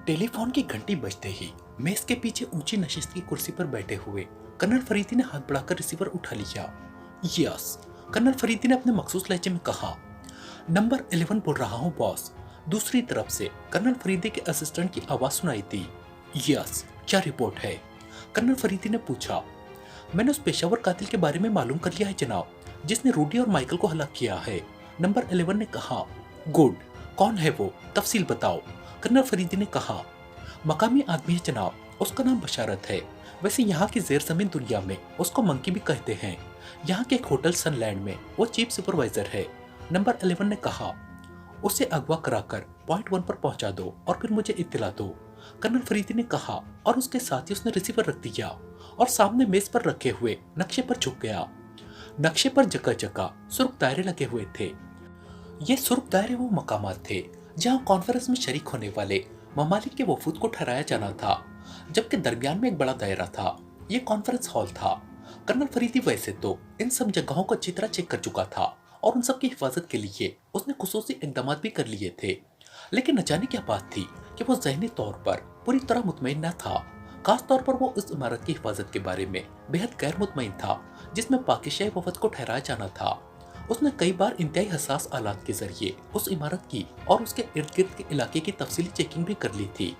Telephone की घंटी बजते ही मेज के पीछे ऊंची नशिस्त की कुर्सी पर बैठे हुए कर्नल फरीदी ने हाथ बढ़ाकर रिसीवर उठा लिया। यस, कर्नल फरीदी ने अपने मखसूस लहजे में कहा। नंबर 11 बोल रहा हूँ बॉस। दूसरी तरफ से कर्नल फरीदी के असिस्टेंट की आवाज सुनाई दी। यस, क्या रिपोर्ट है? कर्नल फरीदी ने पूछा। मैंने उस पेशावर कातिल के बारे में मालूम कर लिया है जनाब, जिसने रूडी और माइकल को हलाक किया है। नंबर 11 ने कहा। गुड, कौन है वो, तफसील बताओ। कर्नल फरीदी ने कहा। मकामी आदमी है जनाब, उसका नाम बशारत है। वैसे यहाँ की जेर जमीन दुनिया में उसको मंकी भी कहते हैं। यहाँ के एक होटल सनलैंड में वो चीफ सुपरवाइजर है। नंबर 11 ने कहा। उसे अगवा कराकर पॉइंट 1 पर पहुंचा दो और फिर मुझे इत्तला दो। कर्नल फरीदी ने कहा और उसके साथ ही उसने रिसीवर रख दिया और सामने मेज पर रखे हुए नक्शे पर झुक गया। नक्शे पर जगह जगह सुर्ख दायरे लगे हुए थे। ये सुर्ख दायरे वो मकामात थे जहां कॉन्फ्रेंस में शरीक होने वाले ममालिक के वफूद को ठहराया जाना था, जबकि दरमियान में एक बड़ा दायरा था। ये कॉन्फ्रेंस हॉल था। कर्नल फरीदी वैसे तो इन सब जगहों को अच्छी तरह चेक कर चुका था और उन सब की हिफाजत के लिए उसने खुसूसी इकदाम भी कर लिए थे, लेकिन न जाने क्या बात थी कि वो ज़हनी तौर पर पूरी तरह मुतमईन न था। खास तौर पर वो इस इमारत की हिफाजत के बारे में बेहद गैर मुतमईन था जिसमें पाकिस्तानी वफद को ठहराया जाना था। उसने कई बार इंतहाई हसास आलात के जरिए उस इमारत की और उसके इर्द गिर्द के इलाके की तफसीली चेकिंग भी कर ली थी।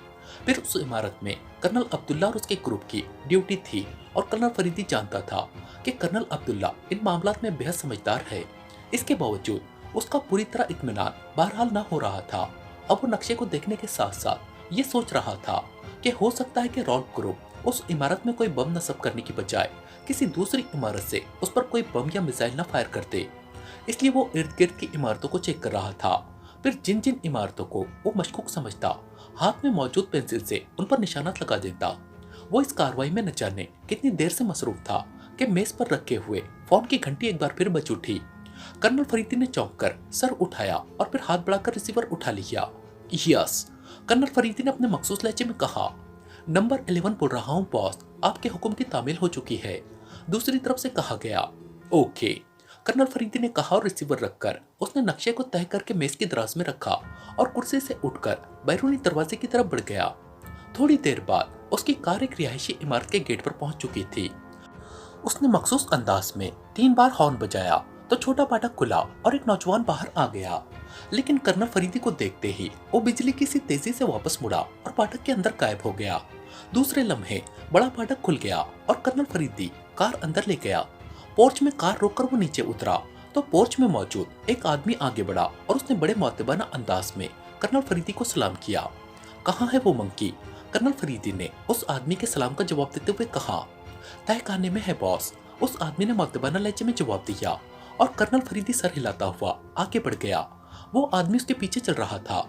फिर उस इमारत में कर्नल अब्दुल्ला और उसके ग्रुप की ड्यूटी थी और कर्नल फरीदी जानता था कि कर्नल अब्दुल्ला इन मामलात में बेहद समझदार है। इसके बावजूद उसका पूरी तरह इत्मीनान बहरहाल न हो रहा था। अब वो नक्शे को देखने के साथ साथ ये सोच रहा था कि हो सकता है कि रॉल्फ ग्रुप उस इमारत में कोई बम नस्ब करने की बजाय किसी दूसरी इमारत से उस पर कोई बम या मिसाइल न फायर कर दे। इसलिए वो इर्द गिर्द की इमारतों को चेक कर रहा था। फिर जिन जिन इमारतों को वो मशकूक समझता, हाथ में मौजूद पेंसिल से उन पर निशानात लगा देता। वो इस कार्रवाई में न जाने कितनी देर से मसरूफ था कि मेज पर रखे हुए फोन की घंटी एक बार फिर बज उठी। कर्नल फरीदी ने चौंक कर सर उठाया और फिर हाथ बढ़ाकर रिसीवर उठा लिया। यस, कर्नल फरीदी ने अपने मखसूस लहजे में कहा। नंबर 11 बोल रहा हूँ बॉस, आपके हुक्म की तामील हो चुकी है। दूसरी तरफ से कहा गया। ओके, कर्नल फरीदी ने कहा और रिसीवर रखकर उसने नक्शे को तय करके मेज की दराज में रखा और कुर्सी से उठकर बैरूनी दरवाजे की तरफ बढ़ गया। थोड़ी देर बाद उसकी कार एक रिहायशी इमारत के गेट पर पहुंच चुकी थी। उसने मखसूस अंदाज में 3 बार हॉर्न बजाया तो छोटा फाटक खुला और एक नौजवान बाहर आ गया, लेकिन कर्नल फरीदी को देखते ही वो बिजली की सी तेजी से वापस मुड़ा और फाटक के अंदर गायब हो गया। दूसरे लम्हे बड़ा फाटक खुल गया और कर्नल फरीदी कार अंदर ले गया। पोर्च में कार रोककर वो नीचे उतरा तो पोर्च में मौजूद एक आदमी आगे बढ़ा और उसने बड़े मुअत्तबाना अंदाज में कर्नल फरीदी को सलाम किया। कहाँ है वो मंकी? कर्नल फरीदी ने उस आदमी के सलाम का जवाब देते हुए कहा। तहखाने में है बॉस, उस आदमी ने मुअत्तबाना लहजे में जवाब दिया और कर्नल फरीदी सर हिलाता हुआ आगे बढ़ गया। वो आदमी उसके पीछे चल रहा था।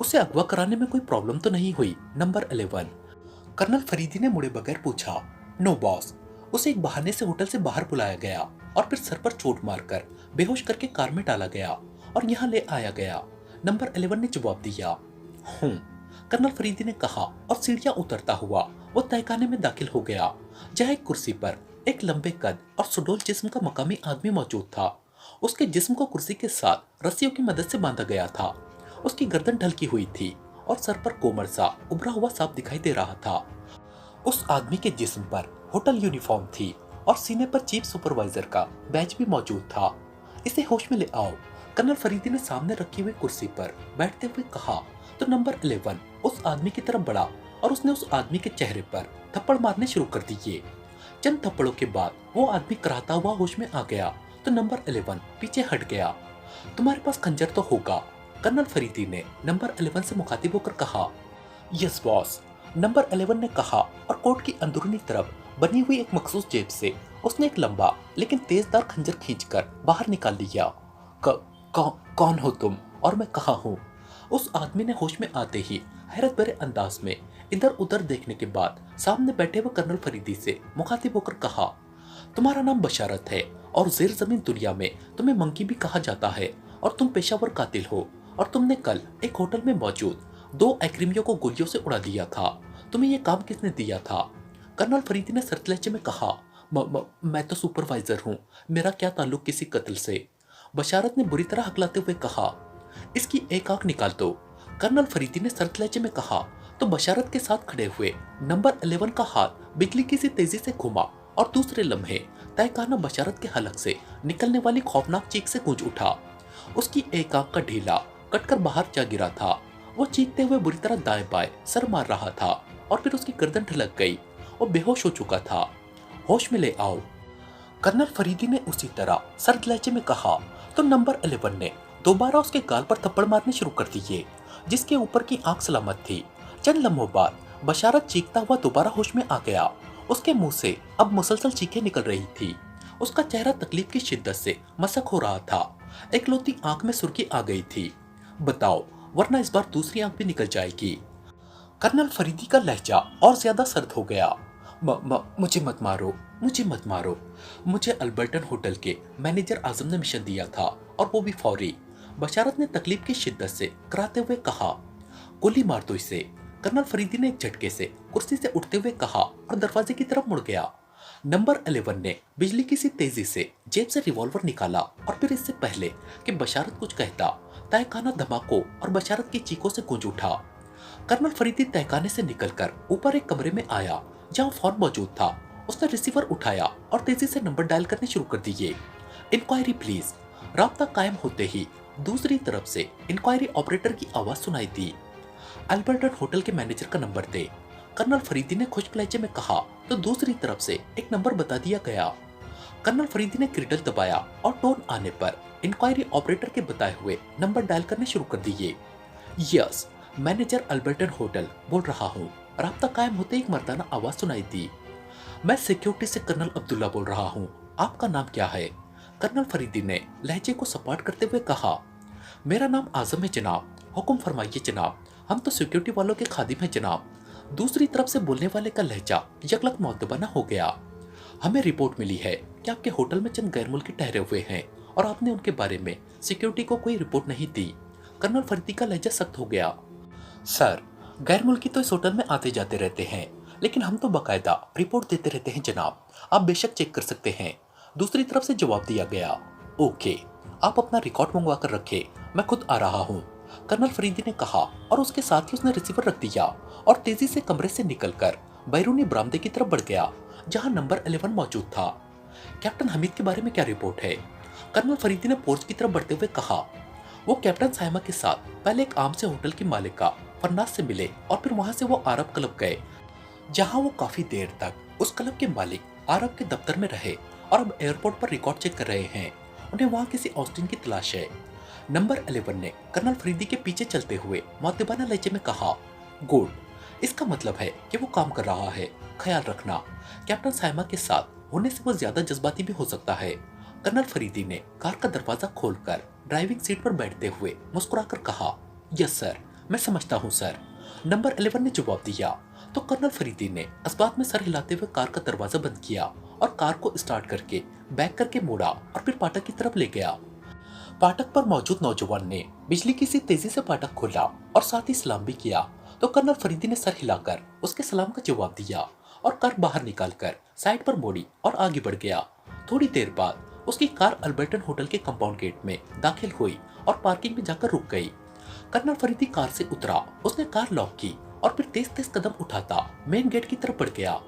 उसे अगवा कराने में कोई प्रॉब्लम तो नहीं हुई? नंबर 11, कर्नल फरीदी ने मुड़े बगैर पूछा। नो बॉस, उसे एक बहाने से होटल से बाहर बुलाया गया और फिर सर पर चोट मारकर बेहोश करके कार में डाला गया और यहाँ ले आया गया। नंबर 11 ने जवाब दिया। कर्नल फरीदी ने कहा और सीढ़ियां उतरता हुआ वो तहखाने में दाखिल हो गया, जहाँ एक कुर्सी पर एक लंबे कद और सुडौल जिस्म का मकामी आदमी मौजूद था। उसके जिस्म को कुर्सी के साथ रस्सियों की मदद से बांधा गया था। उसकी गर्दन ढलकी हुई थी और सर पर कोमल सा उभरा हुआ सांप दिखाई दे रहा था। उस आदमी के जिस्म पर होटल यूनिफॉर्म थी और सीने पर चीफ सुपरवाइजर का बैज भी मौजूद था। इसे होश में ले आओ, कर्नल फरीदी ने सामने रखी हुई कुर्सी पर बैठते हुए कहा तो नंबर 11 उस आदमी की तरफ बढ़ा और उसने उस आदमी के चेहरे पर थप्पड़ मारने शुरू कर दिए। चंद थप्पड़ों के बाद वो आदमी कराहता हुआ होश में आ गया तो नंबर 11 पीछे हट गया। तुम्हारे पास खंजर तो होगा? कर्नल फरीदी ने नंबर 11 से मुखातिब होकर कहा। यस बॉस, नंबर 11 ने कहा और कोट की अंदरूनी तरफ बनी हुई एक मखसूस जेब से उसने एक लंबा लेकिन तेजदार खंजर खींचकर बाहर निकाल लिया। कौन हो तुम और मैं कहाँ हूँ? उस आदमी ने होश में आते ही हैरत भरे अंदाज में इधर उधर देखने के बाद सामने बैठे हुए कर्नल फरीदी से मुखातिब होकर कहा। तुम्हारा नाम बशारत है और जेर जमीन दुनिया में तुम्हें मंकी भी कहा जाता है और तुम पेशावर कातिल हो और तुमने कल एक होटल में मौजूद 2 एग्रीमियों को गोलियों से उड़ा दिया था। तुम्हें यह काम किसने दिया था? कर्नल फरीदी ने सरत लहजे में कहा। मैं तो सुपरवाइजर हूँ, मेरा क्या ताल्लुक किसी कत्ल से? बशारत ने बुरी तरह हकलाते हुए कहा। इसकी एक आंख निकाल दो। कर्नल फरीदी ने सर्द लहजे में कहा तो बशारत के साथ खड़े हुए नंबर 11 का हाथ बिजली की सी तेजी से घुमा और दूसरे लम्हे तहखाना बशारत के हलक से निकलने वाली खौफनाक चीख से गूंज उठा। उसकी एक आंख का ढीला कटकर बाहर जा गिरा था। वो चीखते हुए बुरी तरह दाएं बाएं सर मार रहा था और फिर उसकी गर्दन ढलक गई। वो बेहोश हो चुका था। होश में ले आओ, कर्नल फरीदी ने उसी तरह सर्द लहजे में कहा तो नंबर 11 ने दोबारा उसके गाल पर थप्पड़ मारने शुरू कर दिए, जिसके ऊपर की आंख सलामत थी। चंद लम्हों बाद बशारत चीखता हुआ दोबारा होश में आ गया। उसके मुंह से अब मुसलसल चीखें निकल रही थी। उसका चेहरा तकलीफ की शिद्दत से मसक हो रहा था। एकलौती आंख में सुर्खी आ गई थी। बताओ, वरना इस बार दूसरी आंख भी निकल जाएगी। कर्नल फरीदी का लहजा और ज्यादा सर्द हो गया। मुझे मत मारो, मुझे मत मारो। मुझे अल्बर्टन होटल के मैनेजर आजम ने मिशन दिया था और वो भी फौरी। बशारत ने तकलीफ की शिद्दत से कराते हुए कहा। गोली मार दो इसे, कर्नल फरीदी ने एक झटके से कुर्सी से उठते हुए कहा और दरवाजे की तरफ मुड़ गया। नंबर 11 ने बिजली की सी तेजी से जेब से रिवॉल्वर निकाला और फिर इससे पहले कि बशारत कुछ कहता, तहखाना धमाकों और बशारत की चीखों से गूंज उठा। कर्नल फरीदी तहखाने से निकलकर ऊपर एक कमरे में आया जहां फोन मौजूद था। उसने रिसीवर उठाया और तेजी से नंबर डायल करने शुरू कर दिए। Inquiry please. राब्ता कायम होते ही दूसरी तरफ से इंक्वायरी ऑपरेटर की आवाज सुनाई दी। अल्बर्टन होटल के मैनेजर का नंबर दे, कर्नल फरीदी ने खुश्क लहजे में कहा तो दूसरी तरफ से एक नंबर बता दिया गया। कर्नल फरीदी ने क्रिटल दबाया और टोन आने पर इंक्वायरी ऑपरेटर के बताए हुए नंबर डायल करने शुरू कर दिए। यस, मैनेजर अल्बर्टन होटल बोल रहा हूँ। राब्ता कायम होते एक मर्दाना आवाज सुनाई दी। मैं सिक्योरिटी से कर्नल अब्दुल्ला बोल रहा हूँ। आपका नाम क्या है? कर्नल फरीदी ने लहजे को सपाट करते हुए कहा। मेरा नाम आजम है जनाब। हुक्म फरमाइए जनाब, हम तो सिक्योरिटी वालों के खादिम हैं जनाब। दूसरी तरफ से बोलने वाले का लहजा यकलक मौतबाना हो गया। हमें रिपोर्ट मिली है कि आपके होटल में चंद गैर मुल्की ठहरे हुए हैं और आपने उनके बारे में सिक्योरिटी को कोई रिपोर्ट नहीं दी। कर्नल फरीदी का लहजा सख्त हो गया। सर, गैर मुल्की तो इस होटल में आते जाते रहते हैं, लेकिन हम तो बाकायदा रिपोर्ट देते रहते हैं जनाब। आप बेशक चेक कर सकते हैं। दूसरी तरफ से जवाब दिया गया। ओके, आप अपना रिकॉर्ड मंगवा कर रखे, मैं खुद आ रहा हूँ, कर्नल फरीदी ने कहा और उसके साथ ही उसने रिसीवर रख दिया और तेजी से कमरे से निकलकर बैरूनी बरामदे की तरफ बढ़ गया जहां नंबर 11 मौजूद था। कैप्टन हमीद के बारे में क्या रिपोर्ट है? कर्नल फरीदी ने पोर्च की तरफ बढ़ते हुए कहा। वो कैप्टन साइमा के साथ पहले एक आम से होटल की मालिका फरनाज से मिले और फिर वहां से वो अरब क्लब गए, जहां वो काफी देर तक उस क्लब के मालिक अरब के दफ्तर में रहे और अब एयरपोर्ट पर रिकॉर्ड चेक कर रहे हैं। उन्हें वहां किसी ऑस्टिन की तलाश है। नंबर 11 ने कर्नल फरीदी के पीछे चलते हुए मुअद्दिबाना लहजे में कहा। गुड, इसका मतलब है कि वो काम कर रहा है। ख्याल रखना, कैप्टन साइमा के साथ होने से वो ज्यादा जज्बाती भी हो सकता है। कर्नल फरीदी ने कार का दरवाजा खोलकर ड्राइविंग सीट पर बैठते हुए मुस्कुराकर कहा। यस सर, मैं समझता हूँ सर, नंबर 11 ने जवाब दिया। तो कर्नल फरीदी ने इस्बात में सर हिलाते हुए कार का दरवाजा बंद किया और कार को स्टार्ट करके बैक करके मोड़ा और फिर फाटक की तरफ ले गया। फाटक पर मौजूद नौजवान ने बिजली की सी तेजी से फाटक खोला और साथ ही सलाम भी किया। तो कर्नल फरीदी ने सर हिलाकर उसके सलाम का जवाब दिया और कार बाहर निकालकर साइड पर मोड़ी और आगे बढ़ गया। थोड़ी देर बाद उसकी कार अल्बर्टन होटल के कंपाउंड गेट में दाखिल हुई और पार्किंग में जाकर रुक गई। कर्नल फरीदी कार से उतरा, उसने कार लॉक की और फिर तेज तेज कदम उठाता मेन गेट की तरफ बढ़ गया।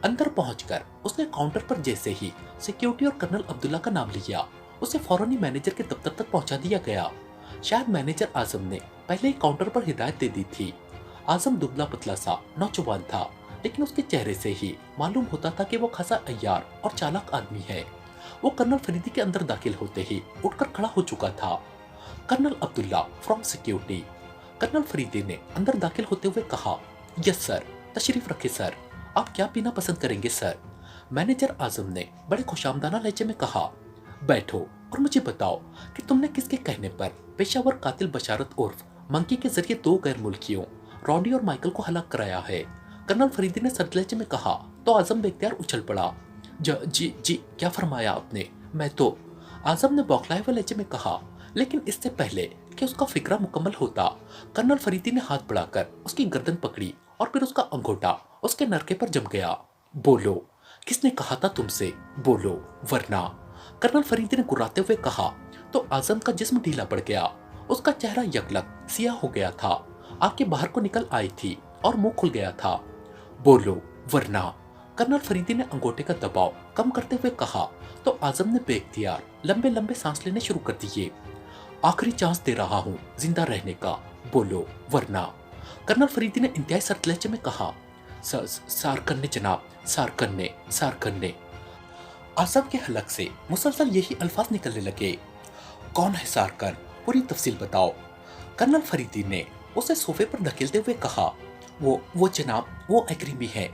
अंदर पहुंचकर उसने काउंटर पर जैसे ही सिक्योरिटी और कर्नल अब्दुल्ला का नाम लिया, उसे फौरन ही मैनेजर के दफ्तर तक पहुंचा दिया गया। शायद मैनेजर आजम ने पहले ही काउंटर पर हिदायत दे दी थी। आजम दुबला पतला सा नौजवान था, लेकिन उसके चेहरे से ही मालूम होता था कि वो खासा अय्यार और चालाक आदमी है। वो कर्नल फरीदी के अंदर दाखिल होते ही उठकर खड़ा हो चुका था। Colonel Abdullah from security, colonel Faridi ने अंदर दाखिल होते हुए कहा। यस सर, तशरीफ रखे सर, आप क्या पीना पसंद करेंगे सर? मैनेजर आजम ने बड़े खुशामदाना लहजे में कहा। बैठो और मुझे बताओ कि तुमने किसके कहने पर पेशावर कातिल बशारत उर्फ मंकी के जरिए 2 गैर मुल्कियों रॉडी और माइकल को हलाक कराया है? कर्नल फरीदी ने सर्द लहजे में कहा। तो आजम बेख्तियार उछल पड़ा। जी, क्या फरमाया आपने? मैं तो, आजम ने बौखलाए हुए लहजे में कहा। लेकिन इससे पहले कि उसका फिक्रा मुकम्मल होता, कर्नल फरीदी ने हाथ बढ़ाकर उसकी गर्दन पकड़ी और फिर उसका अंगूठा उसके नरके पर जम गया। बोलो, किसने कहा था तुमसे? बोलो वरना, कर्नल फरीदी ने गुर्राते हुए कहा। तो आजम का जिस्म ढीला पड़ गया, उसका चेहरा यकलक सियाह हो गया था। आंखें बाहर को निकल आई थी और मुंह खुल गया था। बोलो वरना, कर्नल फरीदी ने अंगूठे का दबाव कम करते हुए कहा तो आजम ने बेख्तियार लंबे लंबे सांस लेने शुरू कर दिए। आखिरी चांस दे रहा हूँ जिंदा रहने का, बोलो वरना, कर्नल फरीदी ने इंतहाई सख्त लहजे में कहा। सारकन ने जनाब, सारकन ने। आजम के हलक से मुसलसल यही अल्फाज निकलने लगे। कौन है सारकन, पूरी तफसील बताओ। कर्नल फरीदी ने उसे सोफे पर धकेलते हुए कहा। वो जनाब, वो एग्रीमी है,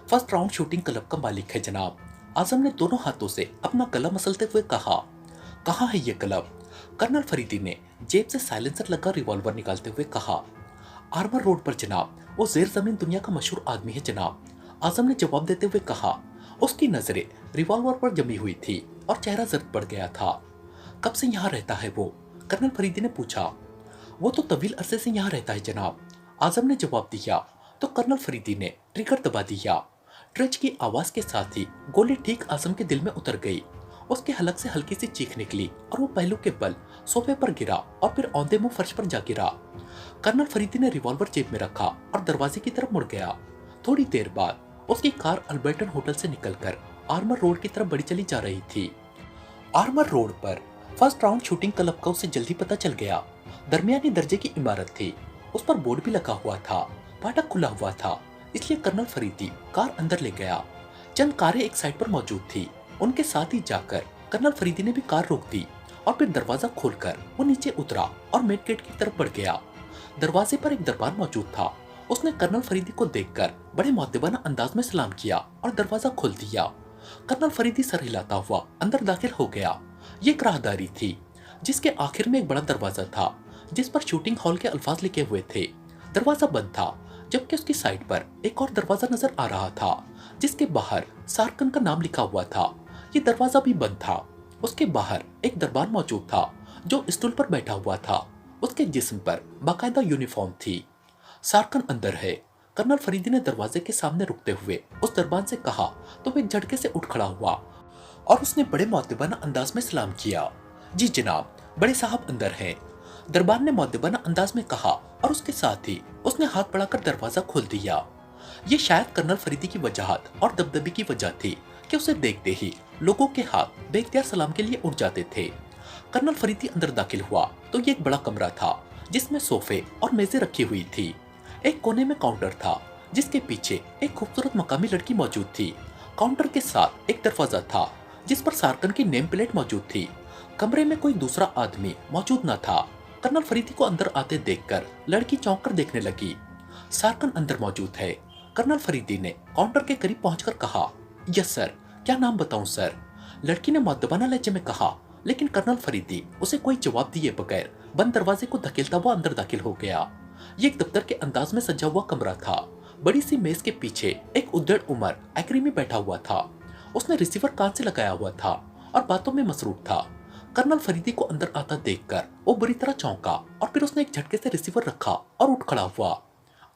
फर्स्ट राउंड शूटिंग क्लब का मालिक है जनाब। आजम ने दोनों हाथों से अपना गला मसलते हुए कहा। कहाँ है ये क्लब? कर्नल फरीदी ने जेब से साइलेंसर लगा रिवॉल्वर निकालते हुए कहा। आर्मर रोड पर जनाब, वो जेर जमीन दुनिया का मशहूर आदमी है जनाब। आजम ने जवाब देते हुए कहा। उसकी नजरें रिवॉल्वर पर जमी हुई थी और चेहरा जर्द पड़ गया था। कब से यहाँ रहता है वो? कर्नल फरीदी ने पूछा। वो तो तवील अरसे से यहाँ रहता है जनाब, आजम ने जवाब दिया। तो कर्नल फरीदी ने ट्रिगर दबा दिया। ट्रच की आवाज के साथ ही गोली ठीक आजम के दिल में उतर गई। उसके हलक से हल्की सी चीख निकली और वो पहलू के बल सोफे पर गिरा और फिर औंधे मुंह फर्श पर जा गिरा। कर्नल फरीदी ने रिवॉल्वर जेब में रखा और दरवाजे की तरफ मुड़ गया। थोड़ी देर बाद उसकी कार अल्बर्टन होटल से निकलकर आर्मर रोड की तरफ बढ़ी चली जा रही थी। आर्मर रोड पर फर्स्ट राउंड शूटिंग क्लब का उसे जल्दी पता चल गया। दरमियानी दर्जे की इमारत थी, उस पर बोर्ड भी लगा हुआ था। फाटक खुला हुआ था, इसलिए कर्नल फरीदी कार अंदर ले गया। चंद कारें एक साइड पर मौजूद थी। उनके साथ ही जाकर कर्नल फरीदी ने भी कार रोक दी और फिर दरवाजा खोलकर वो नीचे उतरा और मेन गेट की तरफ बढ़ गया। दरवाजे पर एक दरबार मौजूद था। उसने कर्नल फरीदी को देखकर बड़े मुअद्दबाना अंदाज में सलाम किया और दरवाजा खोल दिया। कर्नल फरीदी सर हिलाता हुआ अंदर दाखिल हो गया। ये एक राहदारी थी जिसके आखिर में एक बड़ा दरवाजा था जिस पर शूटिंग हॉल के अल्फाज लिखे हुए थे। दरवाजा बंद था, जबकि उसकी साइड पर एक और दरवाजा नजर आ रहा था जिसके बाहर सारकन का नाम लिखा हुआ था। ये दरवाजा भी बंद था। उसके बाहर एक दरबार मौजूद था जो स्टूल पर बैठा हुआ था। उसके जिस्म पर बाकायदा यूनिफॉर्म थी। सारकन अंदर है, कर्नल फरीदी ने दरवाजे के सामने रुकते हुए उस दरबान से कहा तो वह झटके से उठ खड़ा हुआ और उसने बड़े मुअद्दबाना अंदाज में सलाम किया। जी जनाब, बड़े साहब अंदर हैं, दरबान ने मुअद्दबाना अंदाज में कहा और उसके साथ ही उसने हाथ बढ़ाकर दरवाजा खोल दिया। ये शायद कर्नल फरीदी की वजाहत और दबदबे की वजह थी कि उसे देखते ही लोगों के हाथ बेख्तियार सलाम के लिए उठ जाते थे। कर्नल फरीदी अंदर दाखिल हुआ तो ये एक बड़ा कमरा था जिसमें सोफे और मेजें रखी हुई थी। एक कोने में काउंटर था जिसके पीछे एक खूबसूरत मकामी लड़की मौजूद थी। काउंटर के साथ एक दरवाजा था जिस पर सारकन की नेम प्लेट मौजूद थी। कमरे में कोई दूसरा आदमी मौजूद न था। कर्नल फरीदी को अंदर आते देखकर लड़की चौंक कर देखने लगी। सारकन अंदर मौजूद है, कर्नल फरीदी ने काउंटर के करीब पहुंचकर कहा। यस सर, क्या नाम बताऊं सर? लड़की ने मुअद्दबाना लहजे में कहा, लेकिन कर्नल फरीदी उसे कोई जवाब दिए बगैर बंद दरवाजे को धकेलता हुआ अंदर दाखिल हो गया। ये एक दफ्तर के अंदाज में सजा हुआ कमरा था। बड़ी सी मेज के पीछे एक उद्दड़ उमर एग्रीमी बैठा हुआ था। उसने रिसीवर कान से लगाया हुआ था और बातों में मसरूफ था। कर्नल फरीदी को अंदर आता देखकर वो बुरी तरह चौंका और फिर उसने एक झटके से रिसीवर रखा और उठ खड़ा हुआ।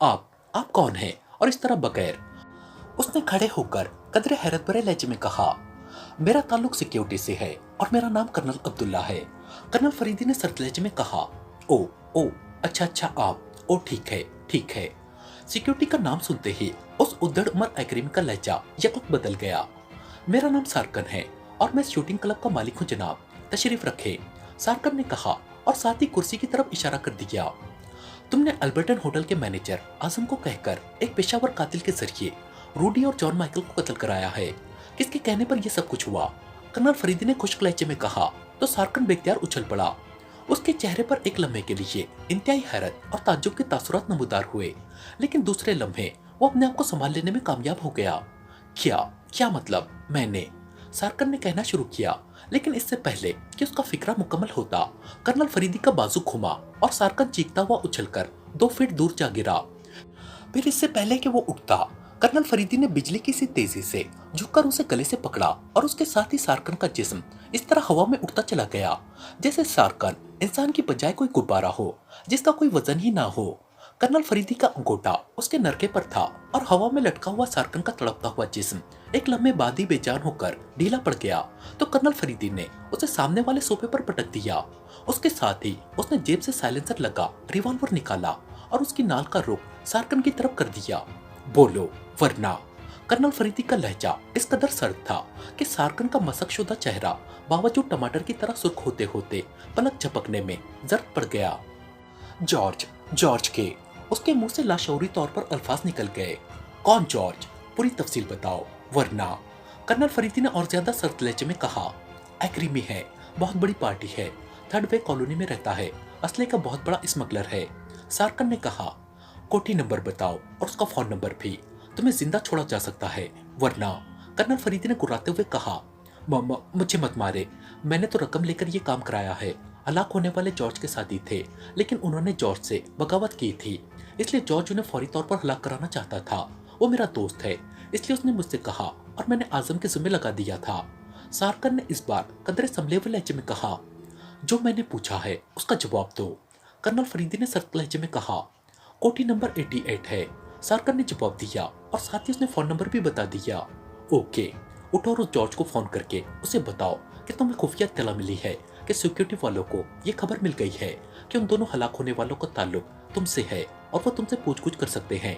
आप कौन हैं और इस तरह बगैर? उसने खड़े होकर कदरे हैरत भरे लहजे में कहा। मेरा ताल्लुक सिक्योरिटी से है और मेरा नाम कर्नल अब्दुल्ला है, कर्नल फरीदी ने सर्द लहजे में कहा। ओ अच्छा आप, ओ ठीक है। सिक्योरिटी का नाम सुनते ही उस उद्दड़ उमर एग्रीमी का लहजा यकत बदल गया। मेरा नाम सारकन है और मैं शूटिंग क्लब का मालिक हूँ जनाब, तशरीफ रखे, सारकन ने कहा और साथ ही कुर्सी की तरफ इशारा कर दिया। तुमने अल्बर्टन होटल के मैनेजर आजम को कहकर एक पेशावर कातिल के जरिए रूडी और जॉन माइकल को कत्ल कराया है। किसके कहने पर यह सब कुछ हुआ? कर्नल फरीदी ने खुश्क लहजे में कहा तो सारकन बेख्तियार उछल पड़ा। उसके चेहरे पर एक लम्हे के लिए इंतहाई हैरत और ताज्जुब के तासुरात नमूदार हुए, लेकिन दूसरे लम्हे वो अपने आप को संभाल लेने में कामयाब हो गया। क्या मतलब? मैंने, सारकन ने कहना शुरू किया, लेकिन इससे पहले कि उसका फिक्रा मुकम्मल होता, कर्नल फरीदी का बाजू घुमा और सारकन चीखता हुआ उछलकर 2 फीट दूर जा गिरा। फिर इससे पहले कि वो उठता, कर्नल फरीदी ने बिजली की सी तेजी से झुककर उसे गले से पकड़ा और उसके साथ ही सारकन का जिस्म इस तरह हवा में उड़ता चला गया जैसे सारकन इंसान की बजाय कोई गुब्बारा हो जिसका कोई वजन ही ना हो। कर्नल फरीदी का अंगूठा उसके नरके पर था और हवा में लटका हुआ सारकन का तड़पता हुआ जिस्म एक लम्हे बाद ही बेजान होकर ढीला पड़ गया तो कर्नल फरीदी ने उसे सामने वाले सोफे पर पटक दिया। उसके साथ ही उसने जेब से साइलेंसर लगा रिवॉल्वर निकाला और उसकी नाल का रुख सार्कन की तरफ कर दिया। बोलो वरना। कर्नल फरीदी का लहजा इस कदर सर्द था कि सार्कन का मशकशुदा चेहरा बावजूद टमाटर की तरह सुर्ख होते होते पलक झपकने में जर्द पड़ गया। जॉर्ज, जॉर्ज के उसके मुंह से लाशौरी तौर पर अल्फाज निकल गए। कौन जॉर्ज? पूरी तफसील बताओ वरना। कर्नल फरीदी ने और ज्यादा सर्द लहजे में कहा। एग्रीमी है, बहुत बड़ी पार्टी है, थर्ड वे कॉलोनी में रहता है, असले का बहुत बड़ा स्मगलर है। सार्कन ने कहा। कोठी नंबर बताओ और उसका फोन नंबर भी, तुम्हें जिंदा छोड़ा जा सकता है वरना। कर्नल फरीदी ने गुर्राते हुए कहा। मुझे मत मारे, मैंने तो रकम लेकर ये काम कराया है। हलाक होने वाले जॉर्ज के साथी थे, लेकिन उन्होंने जॉर्ज से बगावत की थी, इसलिए जॉर्ज उन्हें फौरी तौर पर हलाक कराना चाहता था। वो मेरा दोस्त है, इसलिए उसने मुझसे कहा और मैंने आजम के जिम्मे लगा दिया था। सार्कन ने इस बार कदरे संभले हुए लहजे में कहा। जो मैंने पूछा है उसका जवाब दो। कर्नल फरीदी ने सख्त लहजे में कहा। कोठी नंबर 88 है, सार्कन ने जवाब दिया और साथ ही उसने फोन नंबर भी बता दिया। ओके, उठो और उस जॉर्ज को फोन करके उसे बताओ कि तुम्हें खुफिया इत्तला मिली है कि सिक्योरिटी वालों को ये खबर मिल गई है कि उन दोनों हलाक होने वालों का ताल्लुक तुमसे है और वो तुमसे पूछ-गुछ कर सकते हैं।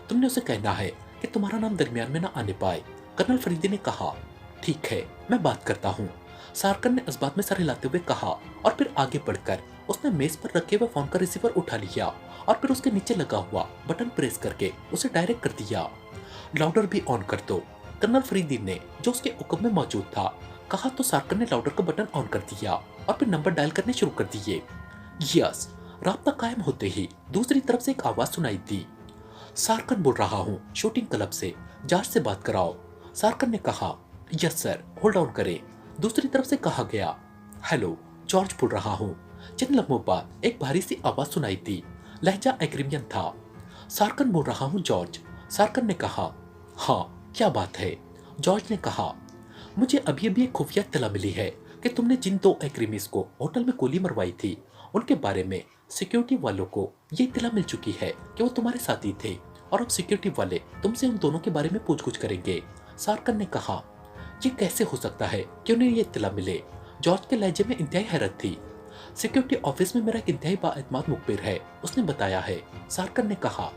तुमने उसे कहना है कि तुम्हारा नाम दरमियान में ना आने पाए। कर्नल फरीदी ने कहा। ठीक है, मैं बात करता हूँ। सार्कन ने इस बात में सर हिलाते हुए कहा और फिर आगे बढ़कर उसने मेज पर रखे हुए फोन का रिसीवर उठा लिया और फिर उसके नीचे लगा हुआ बटन प्रेस करके उसे डायरेक्ट कर दिया। लाउडर भी ऑन कर दो, कर्नल फरीदी ने, जो उसके हुक्म में मौजूद था, कहा तो सार्कन ने लाउडर का बटन ऑन कर दिया और फिर नंबर डायल करने शुरू कर दिए। यस, राब्ता कायम होते ही दूसरी तरफ से एक आवाज सुनाई दी। सार्कन बोल रहा हूँ शूटिंग क्लब से, जॉर्ज से बात कराओ। सार्कन ने कहा। यस सर, होल्ड ऑन करें। दूसरी तरफ से कहा गया। हेलो, जॉर्ज बोल रहा हूँ। चंद लम्हों बाद एक भारी सी आवाज सुनाई दी। लहजा एग्रीमियन था। सार्कन बोल रहा हूँ जॉर्ज। सार्कन ने कहा। हाँ, क्या बात है? जॉर्ज ने कहा। मुझे अभी अभी एक खुफिया इत्तला मिली है कि तुमने जिन 2 एग्रीमीज को होटल में गोली मरवाई थी, उनके बारे में सिक्योरिटी वालों को ये इत्तला मिल चुकी है कि वो तुम्हारे साथी थे और अब सिक्योरिटी वाले तुमसे उन दोनों के बारे में पूछ-गुछ करेंगे। सार्कन ने कहा। ये कैसे हो सकता है कि उन्हें ये इत्तला मिले? जॉर्ज के लहजे में इंतहाई हैरत थी। सिक्योरिटी ऑफिस में मेरा एक इंतहाई बाएतमाद मुखबिर है, उसने बताया है। सार्कन ने कहा।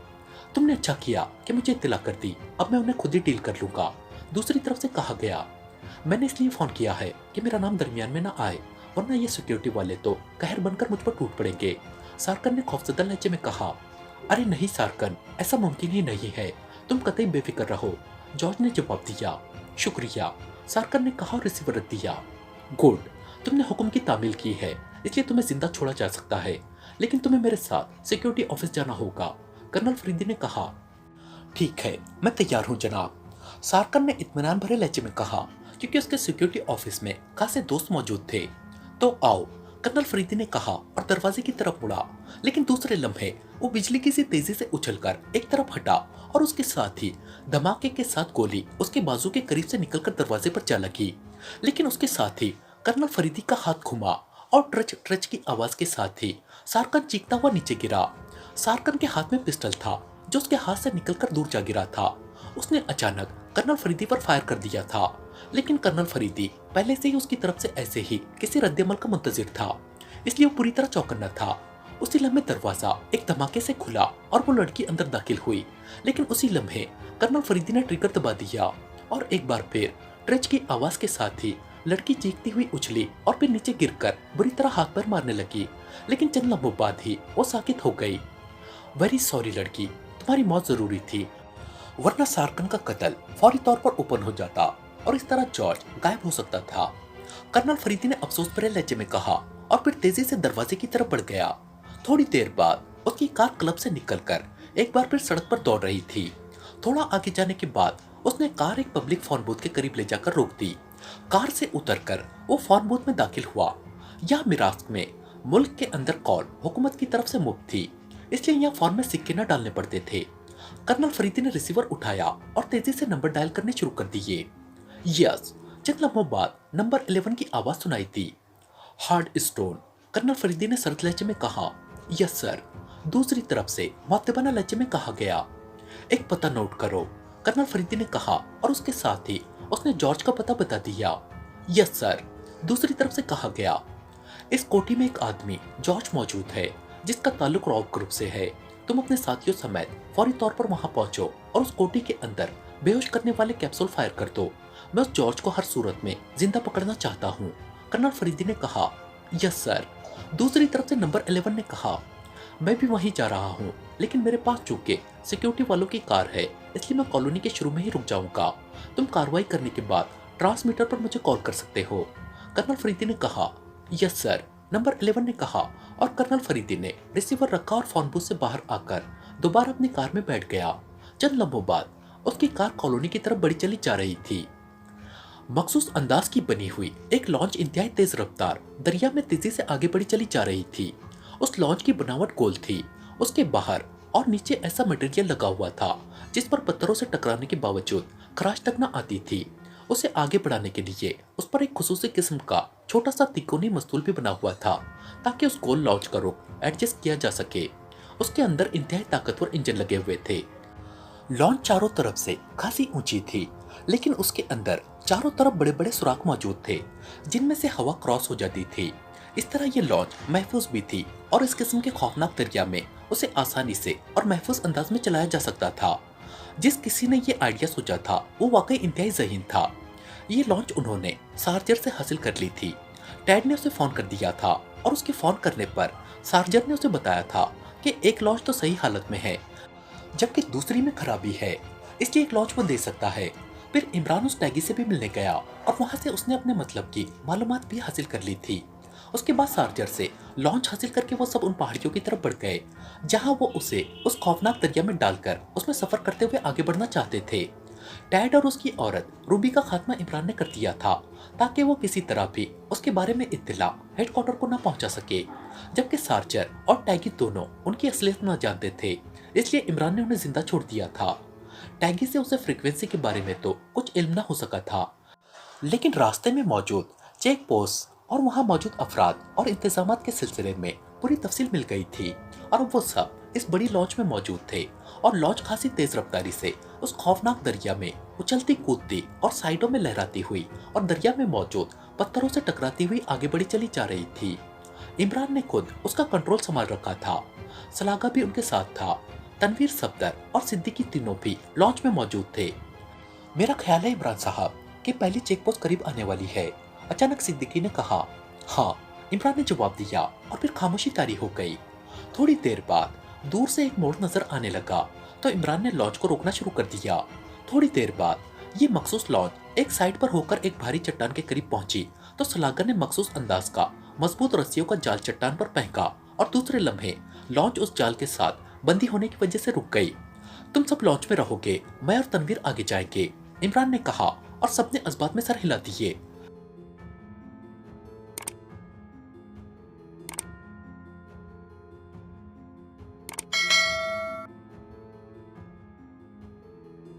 तुमने अच्छा किया कि मुझे इत्तला कर दी, अब मैं उन्हें खुद ही डील कर लूंगा। दूसरी तरफ से कहा गया। मैंने इसलिए फोन किया है कि मेरा नाम दरमियान में ना आए, वरना ये सिक्योरिटी वाले तो कहर बनकर मुझ पर टूट पड़ेंगे। सार्कन ने खौफजदा लहजे में कहा। अरे नहीं सार्कन, ऐसा मुमकिन ही नहीं है, तुम कतई बेफिक्र रहो। जॉर्ज ने जवाब दिया। शुक्रिया, सार्कन ने कहा और रिसीवर रख दिया। गुड, तुमने हुक्म की तामील की है, इसलिए तुम्हें जिंदा छोड़ा जा सकता है, लेकिन तुम्हें मेरे साथ सिक्योरिटी ऑफिस जाना होगा, कर्नल फरीदी ने कहा। ठीक है, मैं तैयार हूँ जनाब, सार्कन ने इत्मीनान भरे लहजे में कहा, क्योंकि उसके सिक्योरिटी ऑफिस में खासे दोस्त मौजूद थे। तो आओ, कर्नल फरीदी ने कहा और दरवाजे की तरफ मुड़ा, लेकिन दूसरे लम्हे वो बिजली की सी तेजी से उछलकर एक तरफ हटा और उसके साथ ही धमाके के साथ गोली उसके बाजू के करीब से निकलकर दरवाजे पर जा लगी। लेकिन उसके साथ ही कर्नल फरीदी का हाथ घुमा और ट्रच ट्रच की आवाज के साथ ही सार्कन चीखता हुआ नीचे गिरा। सार्कन के हाथ में पिस्टल था जो उसके हाथ से निकलकर दूर जा गिरा था। उसने अचानक कर्नल फरीदी पर फायर कर दिया था, लेकिन कर्नल फरीदी पहले से ही उसकी तरफ से ऐसे ही किसी रद्देमल का मुंतजिर था, इसलिए वो पूरी तरह चौकन्ना था। उसी लम्हे दरवाजा एक धमाके से खुला और वो लड़की अंदर दाखिल हुई, लेकिन उसी लम्हे कर्नल फरीदी ने ट्रिगर दबा दिया और एक बार फिर ट्रच की आवाज के साथ ही लड़की चीखती हुई उछली और फिर नीचे गिरकर बुरी तरह हाथ पैर मारने लगी, लेकिन चंद लम्हों बाद ही वो साकित हो गई। वेरी सॉरी लड़की, तुम्हारी मौत जरूरी थी, वरना सार्कन का कत्ल फौरी तौर पर ओपन हो जाता और इस तरह जॉर्ज गायब हो सकता था। कर्नल फरीदी ने अफसोस भरे लहजे में कहा और फिर तेजी से दरवाजे की तरफ बढ़ गया। थोड़ी देर बाद उसकी कार क्लब से निकलकर एक बार फिर सड़क पर दौड़ रही थी। थोड़ा आगे जाने के बाद उसने कार एक पब्लिक फोन बूथ के करीब ले जाकर रोक दी। कार से उतरकर वो फोन बूथ में दाखिल हुआ। यह मिरास्क में मुल्क के अंदर कॉल हुकूमत की तरफ से मुफ्त थी, इसलिए यहाँ फोन में सिक्के न डालने पड़ते थे। कर्नल फरीदी ने रिसीवर उठाया और तेजी से नंबर डायल करने शुरू कर दिए। यस, चंद लम्हों बाद नंबर 11 की आवाज सुनाई दी। हार्ड स्टोन, कर्नल फरीदी ने सरद लहजे में कहा। यस सर, दूसरी तरफ से मुअत्तबाना लहजे में कहा गया। एक पता नोट करो, कर्नल फरीदी ने कहा और उसके साथ ही उसने जॉर्ज का पता बता दिया। यस सर, दूसरी तरफ से कहा गया। इस कोठी में एक आदमी जॉर्ज मौजूद है जिसका ताल्लुक रॉब ग्रुप से है। तुम अपने साथियों समेत फौरी तौर पर वहां पहुंचो और उस कोठी के अंदर बेहोश करने वाले कैप्सूल फायर कर दो। मैं उस जॉर्ज को हर सूरत में जिंदा पकड़ना चाहता हूँ। कर्नल फरीदी ने कहा। Yes sir. दूसरी तरफ से नंबर 11 ने कहा, मैं भी वहीं जा रहा हूँ, लेकिन मेरे पास चूंकि सिक्योरिटी वालों की कार है, इसलिए मैं कॉलोनी के शुरू में ही रुक जाऊंगा। तुम कार्रवाई करने के बाद ट्रांसमीटर पर मुझे कॉल कर सकते हो। कर्नल फरीदी ने कहा। यस सर, नंबर 11 ने कहा, और कर्नल फरीदी ने रिसीवर रखा और फोन बूथ से बाहर आकर दोबारा अपनी कार में बैठ गया। चंद लम्हों बाद उसकी कार कॉलोनी की तरफ बढ़ी चली जा रही थी। मखसूस अंदाज की बनी हुई एक लॉन्च इंतहाई तेज रफ्तार दरिया में तेजी से आगे बढ़ी चली जा रही थी। उस लॉन्च की बनावट गोल थी। उसके बाहर और नीचे ऐसा मटेरियल लगा हुआ था जिस पर पत्थरों से टकराने के बावजूद खराश तक न आती थी। उसे आगे बढ़ाने के लिए उस पर एक खुसूसी किस्म का छोटा सा तिकोनी मस्तूल भी बना हुआ था ताकि उस गोल लॉन्च का रुख एडजस्ट किया जा सके। उसके अंदर इंतहाई ताकतवर इंजन लगे हुए थे। लॉन्च चारों तरफ से खासी ऊंची थी, लेकिन उसके अंदर चारों तरफ बड़े बड़े सुराख मौजूद थे जिनमें से हवा क्रॉस हो जाती थी। इस तरह ये लॉन्च महफूज भी थी और इस किस्म के खौफनाक दरिया में उसे आसानी से और महफूज अंदाज में चलाया जा सकता था। जिस किसी ने ये आइडिया सोचा था वो वाकई इंतहाई ज़हीन था। ये लॉन्च उन्होंने सार्जर से हासिल कर ली थी। टैड ने उसे फोन कर दिया था और उसके फोन करने पर सार्जर ने उसे बताया था कि एक लॉन्च तो सही हालत में है जबकि दूसरी में खराबी है, इसलिए एक लॉन्च वो दे सकता है। फिर इमरान उस टैगी से भी मिलने गया और वहां से उसने अपने मतलब की मालूमात भी हासिल कर ली थी। उसके बाद सार्जर से लॉन्च हासिल करके वो सब उन पहाड़ियों की तरफ बढ़ गए जहां वो उसे उस खौफनाक दरिया में डालकर उसमें सफर करते हुए आगे बढ़ना चाहते थे। टैड और उसकी औरत रूबी का खात्मा इमरान ने कर दिया था ताकि वो किसी तरह भी उसके बारे में इत्तला हेडक्वार्टर को न पहुंचा सके, जबकि सार्जर और टैगी दोनों उनकी असलियत न जानते थे, इसलिए इमरान ने उन्हें जिंदा छोड़ दिया था। टैगी से उसे फ्रीक्वेंसी के बारे में तो कुछ इल्म न हो सका था, लेकिन रास्ते में मौजूद चेक पोस्ट और वहां मौजूद अफराद और इंतजामात के सिलसिले में पूरी तफसील मिल गई थी और वो सब इस बड़ी लॉन्च में मौजूद थे और लॉन्च खासी तेज रफ्तारी से उस खौफनाक दरिया में उछलती कूदती और साइडों में लहराती हुई और दरिया में मौजूद पत्थरों से टकराती हुई आगे बढ़ी चली जा रही थी। इमरान ने खुद उसका कंट्रोल संभाल रखा था। सलागा भी उनके साथ था। तनवीर, सफदर और सिद्दीकी तीनों भी लॉन्च में मौजूद थे। मेरा ख्याल है इमरान साहब कि पहली चेक पोस्ट करीब आने वाली है, अचानक सिद्दीकी ने कहा। हाँ, इमरान ने जवाब दिया और फिर खामोशी तारी हो गई। थोड़ी देर बाद दूर से एक मोड़ नजर आने लगा तो इमरान ने लॉन्च को रोकना शुरू कर दिया। थोड़ी देर बाद ये मखसूस लॉन्च एक साइड पर होकर एक भारी चट्टान के करीब पहुंची तो सलागर ने मखसूस अंदाज का मजबूत रस्सियों का जाल चट्टान पर फेंका और दूसरे लम्हे लॉन्च उस जाल के साथ बंदी होने की वजह से रुक गई। तुम सब लॉन्च में रहोगे, मैं और तनवीर आगे जाएंगे, इमरान ने कहा और सबने इस बात में सर हिला दिए।